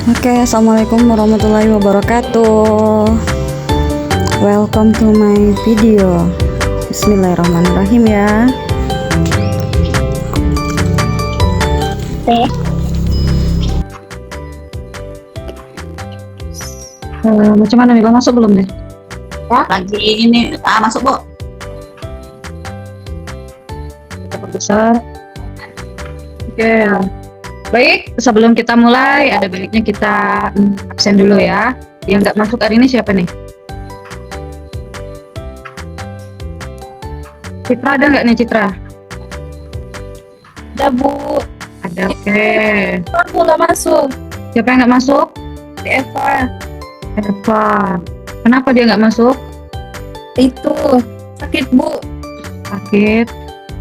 Oke, assalamualaikum warahmatullahi wabarakatuh. Welcome to my video. Bismillahirrahmanirrahim ya. Macam mana nih, Bang? Masuk belum nih? Ya, lagi ini masuk, Bu. Kita perbesar. Oke. Baik, sebelum kita mulai, ada baiknya kita absen dulu ya. Yang nggak masuk hari ini siapa nih? Citra ada nggak nih, Citra? Ada, Bu. Ada, oke. Aku nggak masuk. Siapa yang nggak masuk? Eva. Eva. Kenapa dia nggak masuk? Itu sakit, Bu. Sakit.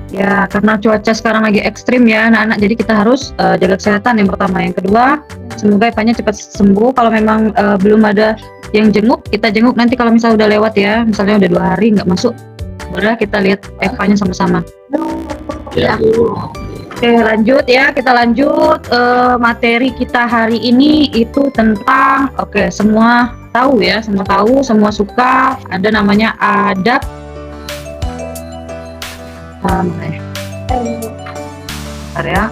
Ya, karena cuaca sekarang lagi ekstrim ya anak-anak, jadi kita harus jaga kesehatan yang pertama. Yang kedua, semoga Evanya cepat sembuh. Kalau memang belum ada yang jenguk, kita jenguk nanti kalau misalnya udah lewat ya, misalnya udah 2 hari nggak masuk, boleh kita lihat Evanya sama-sama. Ya. Oke, lanjut ya, kita lanjut. Materi kita hari ini itu tentang, semua tahu ya, semua suka, ada namanya adab. Bentar ya.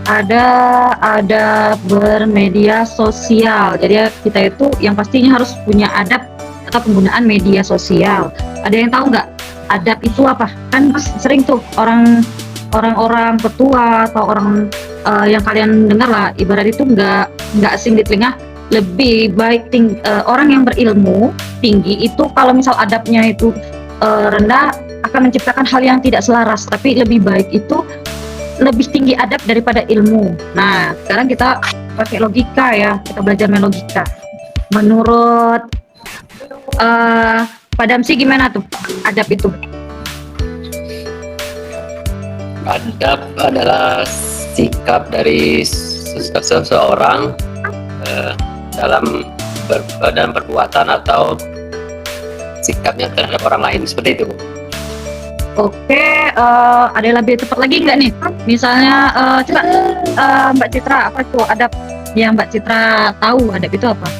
Ada bermedia sosial. Jadi kita itu yang pastinya harus punya adab atau penggunaan media sosial. Ada yang tahu nggak adab itu apa? Kan sering tuh orang-orang petua atau orang yang kalian dengar lah, ibarat itu nggak asing di telinga. Lebih baik orang yang berilmu tinggi itu kalau misal adabnya itu rendah akan menciptakan hal yang tidak selaras, tapi lebih baik itu lebih tinggi adab daripada ilmu. Nah, sekarang kita pakai logika ya, kita belajar main logika. Menurut Pak Damsi gimana tuh adab itu? Adab adalah sikap dari seseorang dalam perbuatan atau sikapnya terhadap orang lain, seperti itu. Oke, ada yang lebih tepat lagi nggak nih? Misalnya, coba Mbak Citra, apa tuh adab yang Mbak Citra tahu adab itu apa?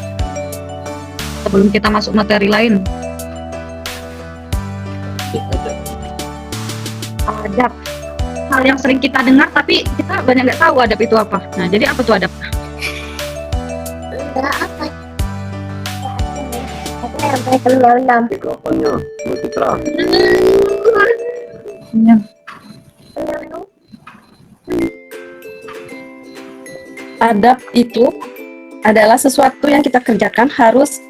Sebelum kita masuk materi lain. Adab, hal yang sering kita dengar tapi kita banyak nggak tahu adab itu apa. Nah, jadi apa tuh adab? Mikrofonnya, Bu Citra. Adab itu adalah sesuatu yang kita kerjakan harus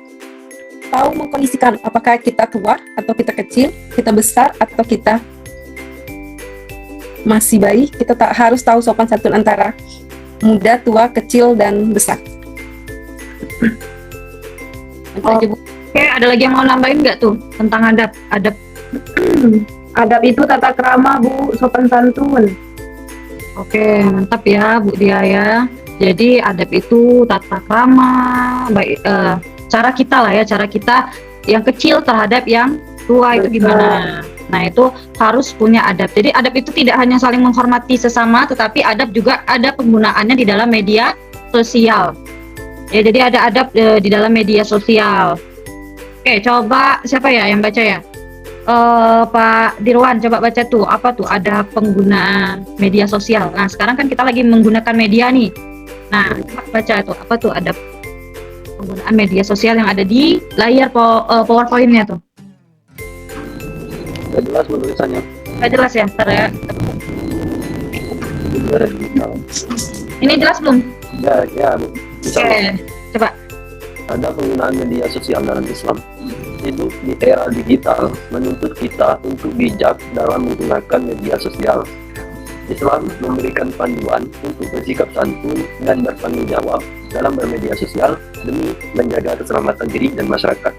tahu mengkondisikan apakah kita tua atau kita kecil, kita besar atau kita masih bayi. Kita tak harus tahu sopan santun antara muda, tua, kecil, dan besar. Oke, ada lagi yang mau nambahin nggak tuh tentang adab? Adab itu tata krama, Bu, sopan santun. Oke, mantap ya Bu Dia ya. Jadi adab itu tata krama, baik cara kita lah ya, cara kita yang kecil terhadap yang tua itu gimana. Nah, itu harus punya adab. Jadi adab itu tidak hanya saling menghormati sesama, tetapi adab juga ada penggunaannya di dalam media sosial. Ya, jadi ada adab di dalam media sosial. Oke, coba siapa ya yang baca ya? Pak Dirwan, coba baca tuh, apa tuh ada penggunaan media sosial. Nah, sekarang kan kita lagi menggunakan media nih. Nah, coba baca tuh, apa tuh ada penggunaan media sosial yang ada di layar PowerPoint-nya tuh. Tidak jelas tulisannya. Nggak jelas ya, ntar ya. Ini jelas belum? Ya, Bu. Misalnya, Coba. ada penggunaan media sosial dalam Islam. Hidup di era digital menuntut kita untuk bijak dalam menggunakan media sosial. Islam memberikan panduan untuk bersikap santun dan bertanggung jawab dalam bermedia sosial demi menjaga keselamatan diri dan masyarakat.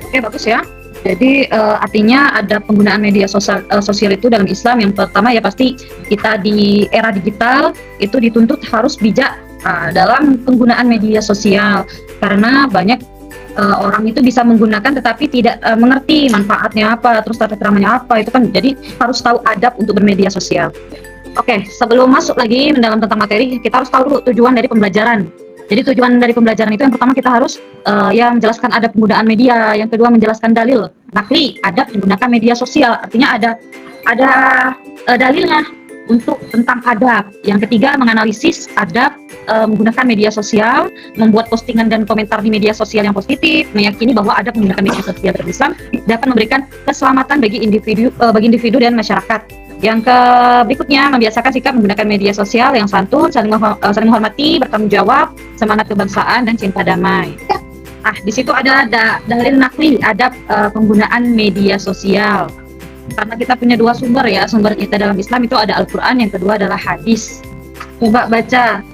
Oke, bagus ya. Jadi artinya ada penggunaan media sosial itu dalam Islam. Yang pertama ya pasti kita di era digital itu dituntut harus bijak dalam penggunaan media sosial, karena banyak orang itu bisa menggunakan tetapi tidak mengerti manfaatnya apa, terus tata keramanya apa, itu kan jadi harus tahu adab untuk bermedia sosial. Oke, sebelum masuk lagi mendalam tentang materi, kita harus tahu dulu tujuan dari pembelajaran. Jadi tujuan dari pembelajaran itu yang pertama kita harus yang menjelaskan adab penggunaan media, yang kedua menjelaskan dalil nakli adab menggunakan media sosial. Artinya ada dalilnya untuk tentang adab. Yang ketiga menganalisis adab menggunakan media sosial, membuat postingan dan komentar di media sosial yang positif, meyakini bahwa adab menggunakan media sosial dalam Islam dapat memberikan keselamatan bagi individu dan masyarakat. Yang berikutnya membiasakan sikap menggunakan media sosial yang santun, saling menghormati, bertanggung jawab, semangat kebangsaan dan cinta damai. Di situ ada dalil nakli adab penggunaan media sosial. Karena kita punya dua sumber ya, sumber kita dalam Islam itu ada Al-Quran, yang kedua adalah hadis. Coba baca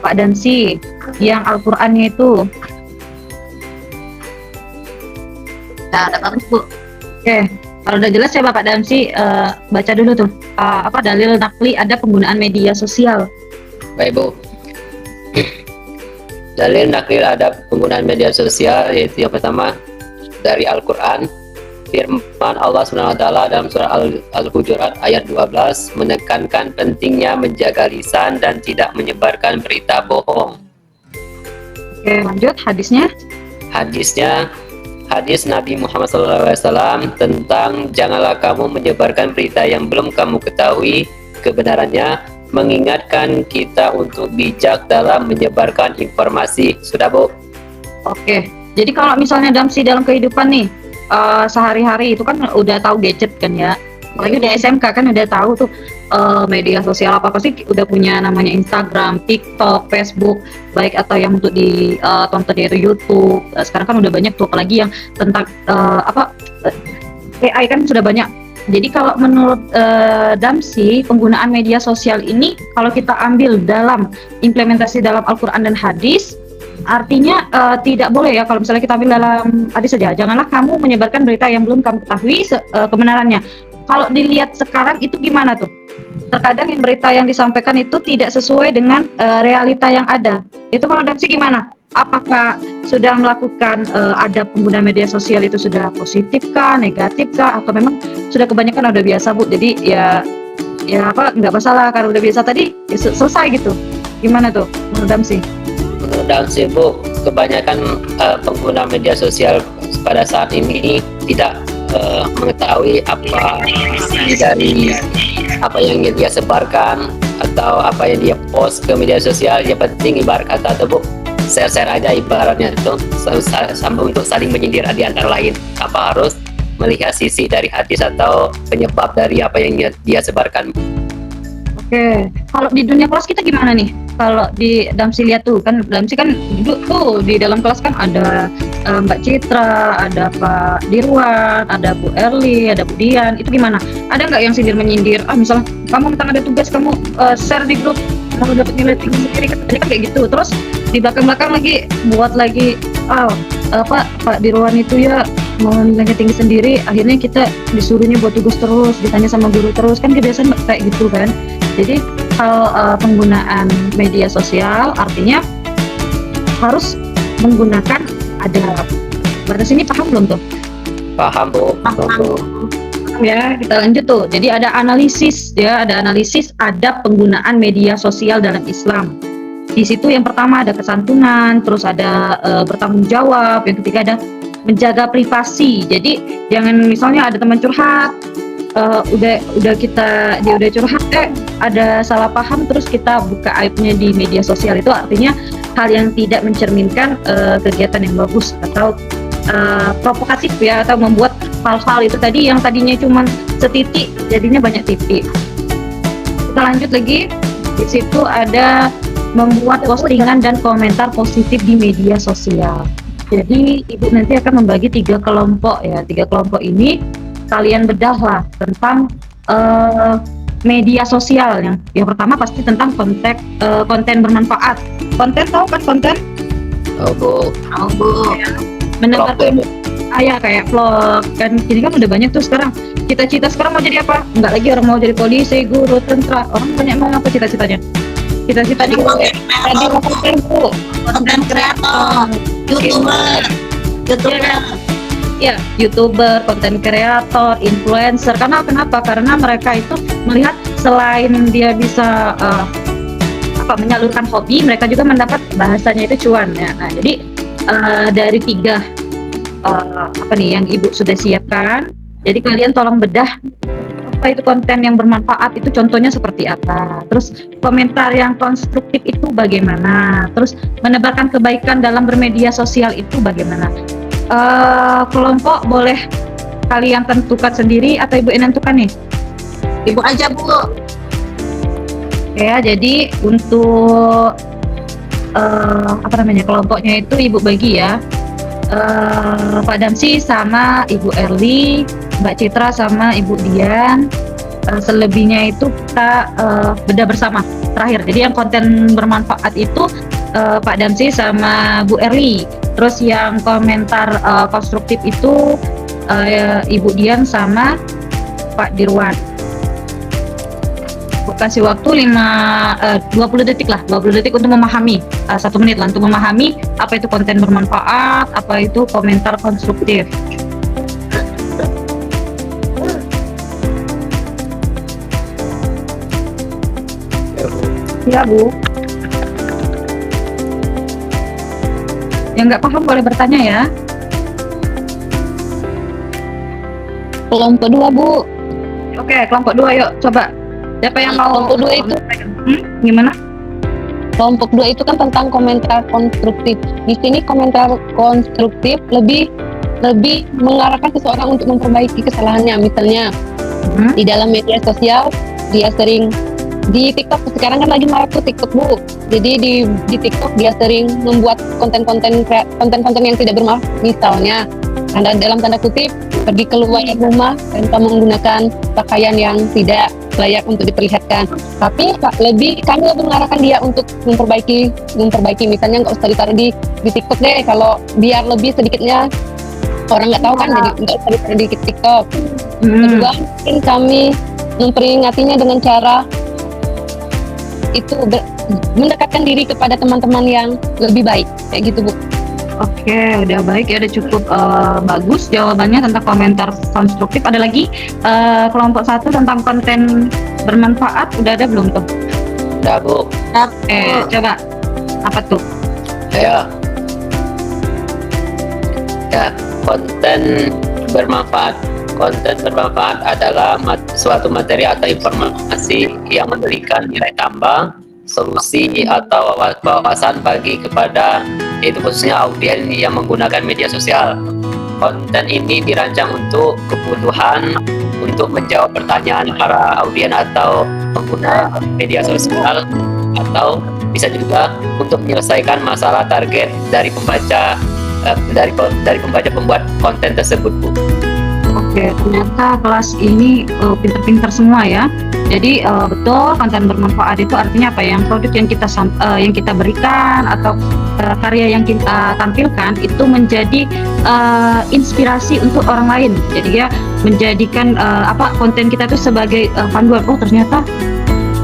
Pak Damsi yang Al-Qurannya itu. Nah, ada bagus Bu. Oke. Kalau udah jelas ya Bapak Damsi, baca dulu tuh dalil nakli ada penggunaan media sosial. Baik Bu. Dalil nakli ada penggunaan media sosial yaitu yang pertama dari Al-Quran, firman Allah SWT dalam surah Al-Hujurat ayat 12 menekankan pentingnya menjaga lisan dan tidak menyebarkan berita bohong. Oke, lanjut hadisnya. Hadis Nabi Muhammad SAW tentang janganlah kamu menyebarkan berita yang belum kamu ketahui kebenarannya, mengingatkan kita untuk bijak dalam menyebarkan informasi. Sudah Bu? Oke, jadi kalau misalnya Damsi dalam kehidupan nih sehari-hari itu kan udah tahu gadget kan ya, apalagi udah SMK kan udah tahu tuh media sosial apa sih, udah punya namanya Instagram, TikTok, Facebook, baik atau yang untuk ditonton dari YouTube. Sekarang kan udah banyak tuh, apalagi yang tentang AI kan sudah banyak. Jadi kalau menurut Damsi, penggunaan media sosial ini kalau kita ambil dalam implementasi dalam Al-Quran dan hadis, artinya tidak boleh ya kalau misalnya kita ambil dalam hadis saja, janganlah kamu menyebarkan berita yang belum kamu ketahui kebenarannya. Kalau dilihat sekarang itu gimana tuh? Terkadang yang berita yang disampaikan itu tidak sesuai dengan realita yang ada. Itu kalau Damsi gimana? Apakah sudah melakukan ada pengguna media sosial itu sudah positif kah, negatif kah, atau memang sudah kebanyakan udah biasa Bu? Jadi ya nggak masalah karena udah biasa tadi ya selesai gitu. Gimana tuh menurut Damsi? Menurut Damsi Bu, kebanyakan pengguna media sosial pada saat ini tidak mengetahui apa isi dari apa yang dia sebarkan atau apa yang dia post ke media sosial. Yang penting ibarat kata tuh Bu, share aja ibaratnya itu sampai untuk saling menyindir di antara lain. Apa harus melihat sisi dari hadis atau penyebab dari apa yang dia sebarkan. Oke, kalau di dunia kelas kita gimana nih? Kalau di Damsi lihat tuh kan, Damsi kan duduk tuh di dalam kelas kan ada Mbak Citra, ada Pak Dirwan, ada Bu Erli, ada Bu Dian. Itu gimana? Ada nggak yang sindir menyindir? Misalnya kamu mentang ada tugas kamu share di grup, mau dapat nilai tinggi sendiri kan kayak gitu. Terus di belakang lagi buat lagi Pak Dirwan itu ya mau nilainya tinggi sendiri, akhirnya kita disuruhnya buat tugas terus, ditanya sama guru terus, kan kebiasaan kayak gitu kan. Jadi hal penggunaan media sosial artinya harus menggunakan adab. Batas ini paham belum tuh? Paham Bu. Ya, kita lanjut tuh. Jadi ada analisis adab penggunaan media sosial dalam Islam. Di situ yang pertama ada kesantunan, terus ada bertanggung jawab, yang ketiga ada menjaga privasi. Jadi jangan misalnya ada teman curhat, dia udah curhat ada salah paham terus kita buka aibnya di media sosial. Itu artinya hal yang tidak mencerminkan kegiatan yang bagus atau provokatif ya, atau membuat hal-hal itu tadi yang tadinya cuma setitik jadinya banyak titik. Kita lanjut lagi. Di situ ada membuat postingan dan komentar positif di media sosial. Jadi Ibu nanti akan membagi 3 kelompok ya. 3 kelompok ini kalian bedahlah tentang media sosial. Yang pertama pasti tentang konten bermanfaat. Konten, tahu kan konten? Bu. Menebarkan kayak vlog kan. Jadi kan udah banyak tuh sekarang. Cita-cita sekarang mau jadi apa? Enggak lagi orang mau jadi polisi, guru, tentara. Orang banyak mau apa cita-citanya? Cita-citanya konten kreator, YouTuber, konten kreator, influencer. Kenapa? Karena mereka itu melihat selain dia bisa menyalurkan hobi, mereka juga mendapat bahasanya itu cuan ya. Nah, jadi dari 3 yang Ibu sudah siapkan, jadi kalian tolong bedah apa itu konten yang bermanfaat, itu contohnya seperti apa, terus komentar yang konstruktif itu bagaimana, terus menebarkan kebaikan dalam bermedia sosial itu bagaimana. Kelompok boleh kalian tentukan sendiri atau Ibu yang tentukan nih? Ibu aja, Bu. Ya, jadi untuk kelompoknya itu Ibu bagi ya, Pak Damsi sama Ibu Erli, Mbak Citra sama Ibu Dian. Selebihnya itu kita bedah bersama terakhir. Jadi yang konten bermanfaat itu Pak Damsi sama Bu Erli. Terus yang komentar konstruktif itu Ibu Dian sama Pak Dirwan. Kasih waktu 20 detik lah, 20 detik untuk memahami, 1 menit lah untuk memahami apa itu konten bermanfaat, apa itu komentar konstruktif. Ya, Bu. Yang nggak paham boleh bertanya ya. Kelompok 2, Bu. Oke, kelompok 2 yuk, coba. Siapa yang mau? Kelompok 2 itu gimana? Kelompok 2 itu kan tentang komentar konstruktif. Di sini komentar konstruktif lebih mengarahkan seseorang untuk memperbaiki kesalahannya. Misalnya di dalam media sosial dia sering di TikTok, sekarang kan lagi marak tuh TikTok, Bu. Jadi di TikTok dia sering membuat konten-konten yang tidak bermanfaat. Misalnya dalam tanda kutip pergi keluar rumah tanpa menggunakan pakaian yang tidak layak untuk diperlihatkan. Tapi kami lebih mengarahkan dia untuk memperbaiki. Misalnya nggak usah ditaruh di TikTok deh, kalau biar lebih sedikitnya orang nggak tahu kan, jadi nggak usah ditaruh di TikTok. Kedua, mungkin kami memperingatinya dengan cara itu mendekatkan diri kepada teman-teman yang lebih baik, kayak gitu, Bu. Oke, udah baik ya, udah cukup bagus jawabannya tentang komentar konstruktif. Ada lagi kelompok 1 tentang konten bermanfaat, udah ada belum tuh? Udah, Bu. Coba apa tuh? Ya, konten bermanfaat. Konten bermanfaat adalah suatu materi atau informasi yang memberikan nilai tambah, solusi atau wawasan kepada itu khususnya audiens yang menggunakan media sosial. Konten ini dirancang untuk kebutuhan untuk menjawab pertanyaan para audiens atau pengguna media sosial, atau bisa juga untuk menyelesaikan masalah target dari pembaca pembuat konten tersebut, Bu. Oke, ternyata kelas ini pinter-pinter semua ya. Jadi betul, konten bermanfaat itu artinya apa? Yang produk yang kita berikan atau karya yang kita tampilkan itu menjadi inspirasi untuk orang lain. Jadi ya menjadikan konten kita itu sebagai panduan. Oh, ternyata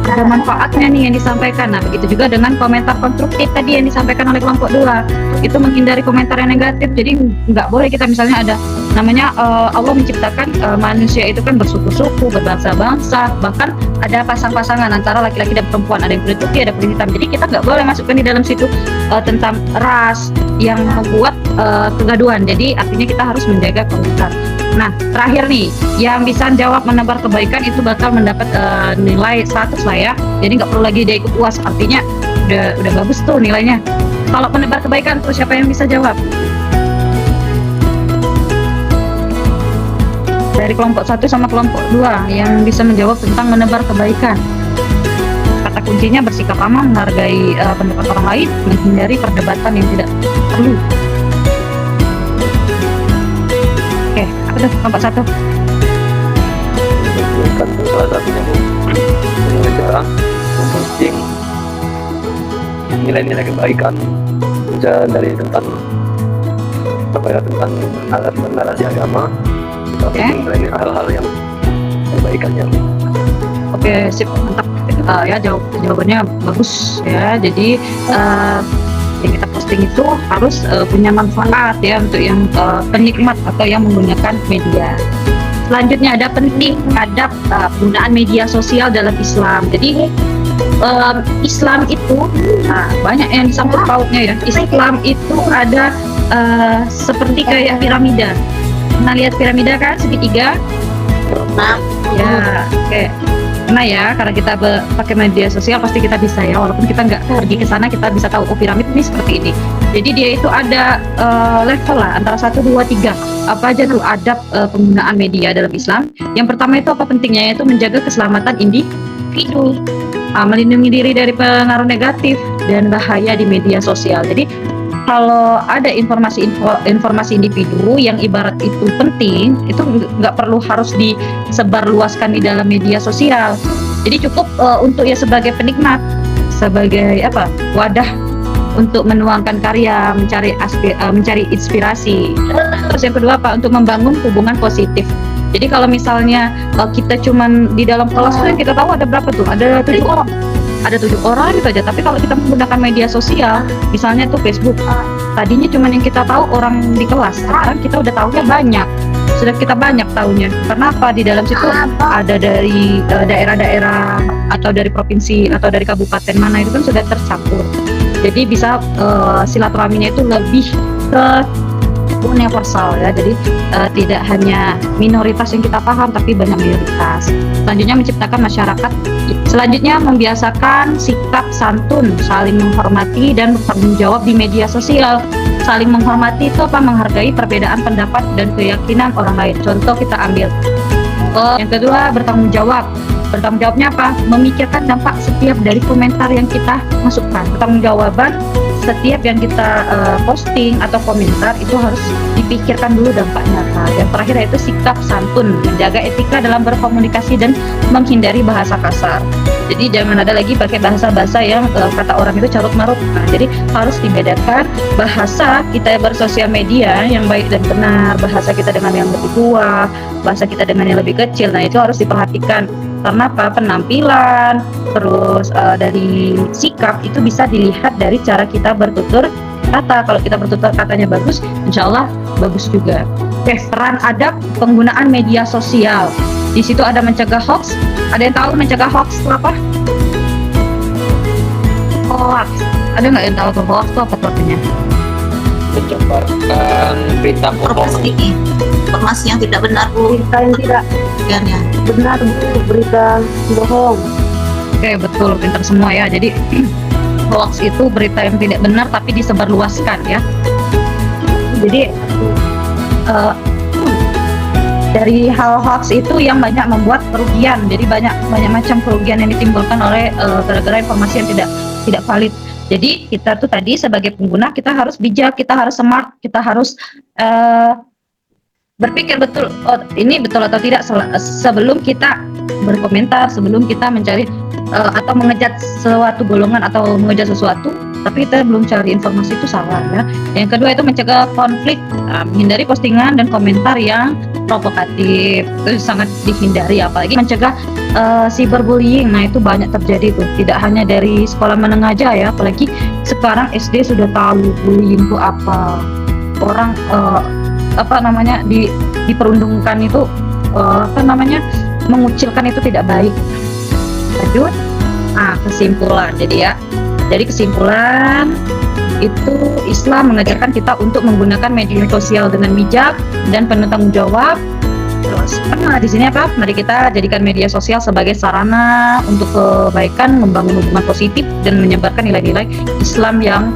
ada manfaatnya nih yang disampaikan. Nah, begitu juga dengan komentar konstruktif tadi yang disampaikan oleh kelompok 2. Itu menghindari komentar yang negatif. Jadi nggak boleh kita misalnya ada namanya Allah menciptakan manusia itu kan bersuku-suku, berbangsa-bangsa, bahkan ada pasang-pasangan antara laki-laki dan perempuan, ada yang kulit putih, ada kulit hitam. Jadi kita nggak boleh masukkan di dalam situ tentang ras yang membuat kegaduhan. Jadi artinya kita harus menjaga komentar. Nah, terakhir nih, yang bisa jawab menebar kebaikan itu bakal mendapat nilai 100 lah ya. Jadi nggak perlu lagi dia ikut UAS, artinya udah bagus tuh nilainya. Kalau menebar kebaikan tuh siapa yang bisa jawab? Dari kelompok 1 sama kelompok 2 yang bisa menjawab tentang menebar kebaikan. Kata kuncinya bersikap ramah, menghargai pendapat orang lain, menghindari perdebatan yang tidak perlu. Oke, apa tuh kelompok 1? Kan salah satunya, Bu, dengan cara memposting nilai-nilai kebaikan, bisa dari tentang narasi agama, tapi nilai hal-hal yang kebaikannya. Oke, sip, mantap. Ya, jawabannya bagus ya. Jadi yang kita posting itu harus punya manfaat ya untuk yang penikmat atau yang menggunakan media. selanjutnya ada penting adab penggunaan media sosial dalam Islam. Jadi Islam itu banyak yang disangkut pautnya ya. Islam itu ada seperti kayak piramida. Pernah lihat piramida kan segitiga? Ya, oke. Nah ya, karena kita pakai media sosial pasti kita bisa ya, walaupun kita nggak pergi ke sana kita bisa tahu piramid ini seperti ini. Jadi dia itu ada level lah, antara 1, 2, 3. Apa aja tuh adab penggunaan media dalam Islam? Yang pertama itu apa pentingnya, yaitu menjaga keselamatan individu, melindungi diri dari pengaruh negatif dan bahaya di media sosial. Jadi kalau ada informasi individu yang ibarat itu penting, itu nggak perlu harus disebarluaskan di dalam media sosial. Jadi cukup untuk ya sebagai penikmat, sebagai wadah untuk menuangkan karya, mencari inspirasi. Terus yang kedua untuk membangun hubungan positif. Jadi kalau misalnya kita cuman di dalam kelas tuh yang kita tahu ada berapa tuh? Ada 7 orang. Ada 7 orang gitu aja. Tapi kalau kita menggunakan media sosial, misalnya tuh Facebook, tadinya cuma yang kita tahu orang di kelas, sekarang kita udah tahunya banyak. Sudah kita banyak tahunya. Karena apa? Di dalam situ ada dari daerah-daerah atau dari provinsi atau dari kabupaten mana itu kan sudah tercampur. Jadi bisa silaturahminya itu lebih ke universal ya. Jadi tidak hanya minoritas yang kita paham, tapi banyak mayoritas. Selanjutnya menciptakan masyarakat. Selanjutnya membiasakan sikap santun, saling menghormati dan bertanggung jawab di media sosial. Saling menghormati itu menghargai perbedaan pendapat dan keyakinan orang lain. Contoh kita ambil. Yang kedua bertanggung jawab. Bertanggung jawabnya apa? Memikirkan dampak setiap dari komentar yang kita masukkan. Pertanggungjawaban setiap yang kita posting atau komentar itu harus dipikirkan dulu dampaknya. Yang terakhir yaitu sikap santun, menjaga etika dalam berkomunikasi dan menghindari bahasa kasar. Jadi jangan ada lagi pakai bahasa-bahasa yang kata orang itu carut marut. Jadi harus dibedakan bahasa kita bersosial media yang baik dan benar, bahasa kita dengan yang lebih tua, bahasa kita dengan yang lebih kecil. Nah itu harus diperhatikan. Karena apa? Penampilan, terus dari sikap itu bisa dilihat dari cara kita bertutur kata. Kalau kita bertutur katanya bagus, insya Allah bagus juga. Oke, peran adab penggunaan media sosial. Di situ ada mencegah hoax. Ada yang tahu mencegah hoax itu apa? Hoax. Ada nggak yang tahu tuh hoax itu apa artinya? Menyebarkan berita bohong. Informasi yang tidak benar, Bu. Berita yang tidak Ya. benar, Bu, berita bohong. Oke, betul, pintar semua ya. Jadi hoax itu berita yang tidak benar tapi disebarluaskan ya. Jadi dari hal hoax itu yang banyak membuat kerugian. Jadi banyak macam kerugian yang ditimbulkan oleh gara-gara informasi yang tidak valid. Jadi kita tuh tadi sebagai pengguna kita harus bijak, kita harus smart, kita harus berpikir betul, ini betul atau tidak sebelum kita berkomentar, sebelum kita mencari atau mengejar suatu golongan atau mengejar sesuatu, tapi kita belum cari informasi itu salah ya. Yang kedua itu mencegah konflik, menghindari postingan dan komentar yang provokatif, itu sangat dihindari. Apalagi mencegah cyberbullying, nah itu banyak terjadi tuh, tidak hanya dari sekolah menengah aja ya, apalagi sekarang SD sudah tahu bullying itu apa. Orang diperundungkan itu mengucilkan itu tidak baik. Lanjut, kesimpulan. Jadi kesimpulan itu Islam mengajarkan kita untuk menggunakan media sosial dengan bijak dan penuh tanggung jawab. Terus di sini mari kita jadikan media sosial sebagai sarana untuk kebaikan, membangun hubungan positif dan menyebarkan nilai-nilai Islam yang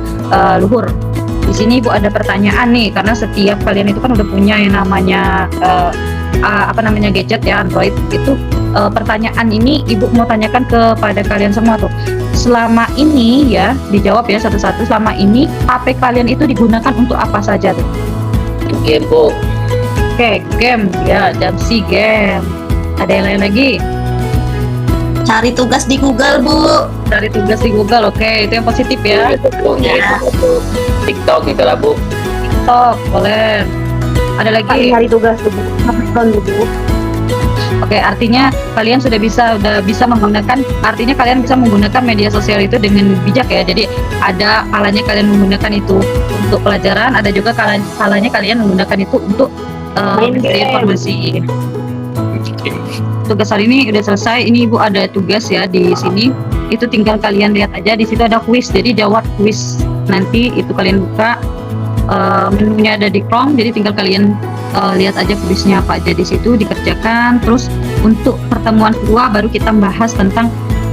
luhur. Di sini Ibu ada pertanyaan nih, karena setiap kalian itu kan udah punya yang namanya gadget ya, Android itu. Pertanyaan ini Ibu mau tanyakan kepada kalian semua tuh. Selama ini ya, dijawab ya satu-satu. Selama ini HP kalian itu digunakan untuk apa saja tuh? Game, Bu. Oke, game ya, Damsi game. Ada yang lain lagi? Cari tugas di Google, Bu. Cari tugas di Google, oke, itu yang positif ya. TikTok gitu lah, Bu. TikTok, boleh. Ada lagi? Cari tugas tuh, Bu. Bu. Oke, artinya kalian sudah bisa menggunakan, artinya kalian bisa menggunakan media sosial itu dengan bijak ya. Jadi ada kalanya kalian menggunakan itu untuk pelajaran, ada juga kalanya kalian menggunakan itu untuk mencari informasi. Tugas hari ini udah selesai. Ini Ibu ada tugas ya di sini. Itu tinggal kalian lihat aja. Di situ ada kuis. Jadi jawab kuis nanti itu kalian buka. Menunya ada di Chrome. Jadi tinggal kalian lihat aja kuisnya apa aja di situ dikerjakan. Terus untuk pertemuan kedua baru kita bahas tentang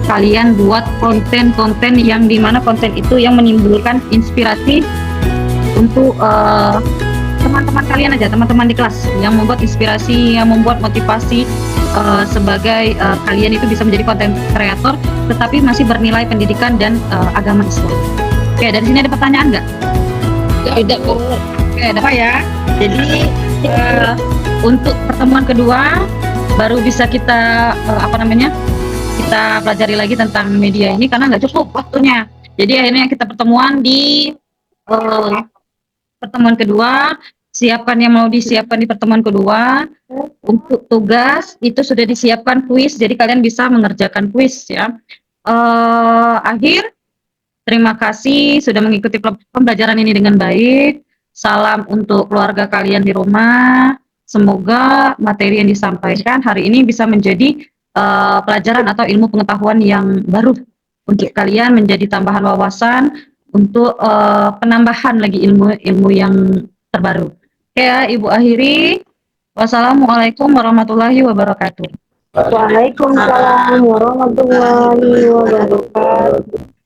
kalian buat konten-konten yang dimana konten itu yang menimbulkan inspirasi untuk teman-teman kalian aja, teman-teman di kelas yang membuat inspirasi, yang membuat motivasi sebagai kalian itu bisa menjadi konten kreator tetapi masih bernilai pendidikan dan agama Islam. Oke, dari sini ada pertanyaan nggak? Tidak, Bu. Oke, ada apa ya? Jadi untuk pertemuan kedua baru bisa kita kita pelajari lagi tentang media ini karena nggak cukup waktunya. Jadi akhirnya kita pertemuan di pertemuan kedua. Siapkan yang mau disiapkan di pertemuan kedua. Untuk tugas itu sudah disiapkan kuis, jadi kalian bisa mengerjakan kuis ya. Akhir, terima kasih sudah mengikuti pembelajaran ini dengan baik. Salam untuk keluarga kalian di rumah. Semoga materi yang disampaikan hari ini bisa menjadi pelajaran atau ilmu pengetahuan yang baru untuk kalian, menjadi tambahan wawasan untuk penambahan lagi ilmu yang terbaru. Oke ya, Ibu akhiri. Wassalamualaikum warahmatullahi wabarakatuh. Waalaikumsalam warahmatullahi wabarakatuh.